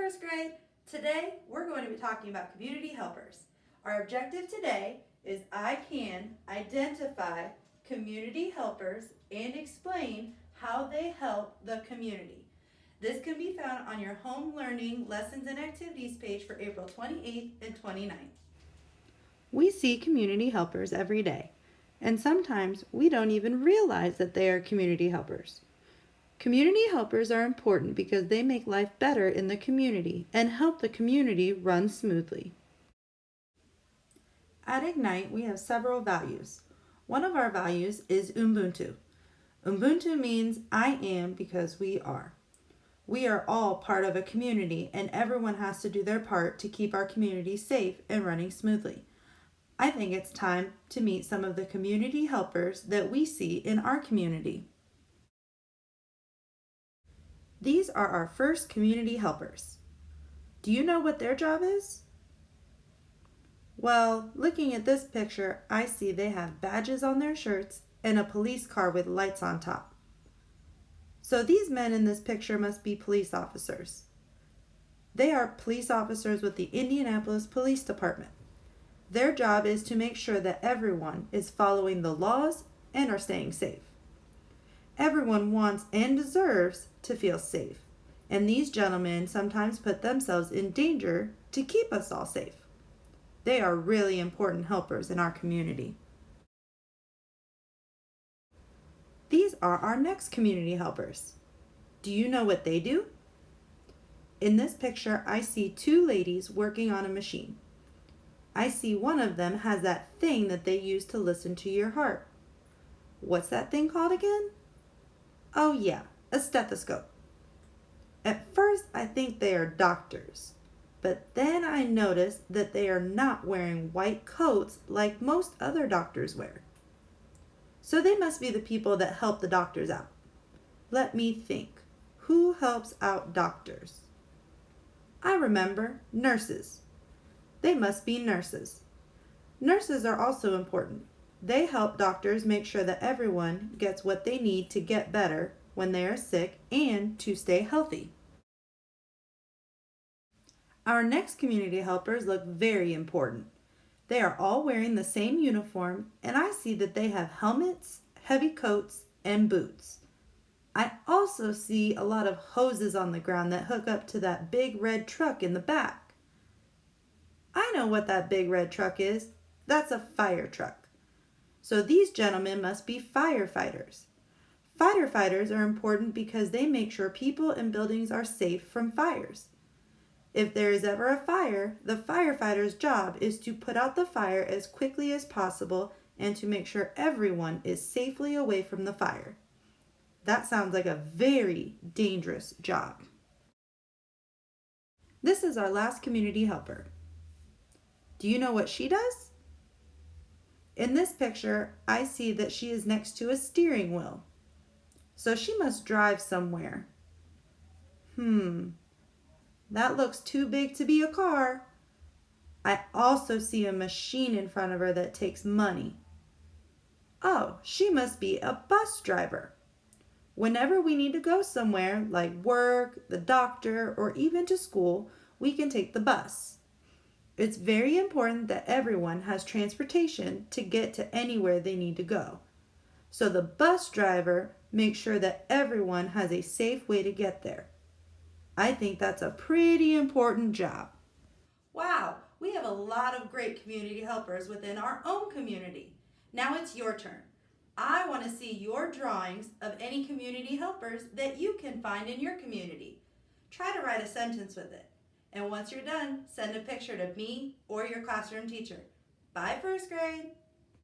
first grade. Today we're going to be talking about community helpers. Our objective today is I can identify community helpers and explain how they help the community. This can be found on your home learning lessons and activities page for April 28th and 29th. We see community helpers every day, and sometimes we don't even realize that they are community helpers. Community helpers are important because they make life better in the community and help the community run smoothly. At Ignite, we have several values. One of our values is Ubuntu. Ubuntu means I am because we are. We are all part of a community, and everyone has to do their part to keep our community safe and running smoothly. I think it's time to meet some of the community helpers that we see in our community. These are our first community helpers. Do you know what their job is? Well, looking at this picture, I see they have badges on their shirts and a police car with lights on top. So these men in this picture must be police officers. They are police officers with the Indianapolis Police Department. Their job is to make sure that everyone is following the laws and are staying safe. Everyone wants and deserves to feel safe, and these gentlemen sometimes put themselves in danger to keep us all safe. They are really important helpers in our community. These are our next community helpers. Do you know what they do? In this picture, I see two ladies working on a machine. I see one of them has that thing that they use to listen to your heart. What's that thing called again? Oh yeah, a stethoscope. At first I think they are doctors, but then I notice that they are not wearing white coats like most other doctors wear. So they must be the people that help the doctors out. Let me think. Who helps out doctors? I remember, nurses. They must be nurses. Nurses are also important. They help doctors make sure that everyone gets what they need to get better when they are sick and to stay healthy. Our next community helpers look very important. They are all wearing the same uniform, and I see that they have helmets, heavy coats, and boots. I also see a lot of hoses on the ground that hook up to that big red truck in the back. I know what that big red truck is. That's a fire truck. So these gentlemen must be firefighters. Firefighters are important because they make sure people and buildings are safe from fires. If there is ever a fire, the firefighter's job is to put out the fire as quickly as possible and to make sure everyone is safely away from the fire. That sounds like a very dangerous job. This is our last community helper. Do you know what she does? In this picture, I see that she is next to a steering wheel. So she must drive somewhere. That looks too big to be a car. I also see a machine in front of her that takes money. Oh, she must be a bus driver. Whenever we need to go somewhere, like work, the doctor, or even to school, we can take the bus. It's very important that everyone has transportation to get to anywhere they need to go. So the bus driver makes sure that everyone has a safe way to get there. I think that's a pretty important job. Wow, we have a lot of great community helpers within our own community. Now it's your turn. I want to see your drawings of any community helpers that you can find in your community. Try to write a sentence with it. And once you're done, send a picture to me or your classroom teacher. Bye, first grade.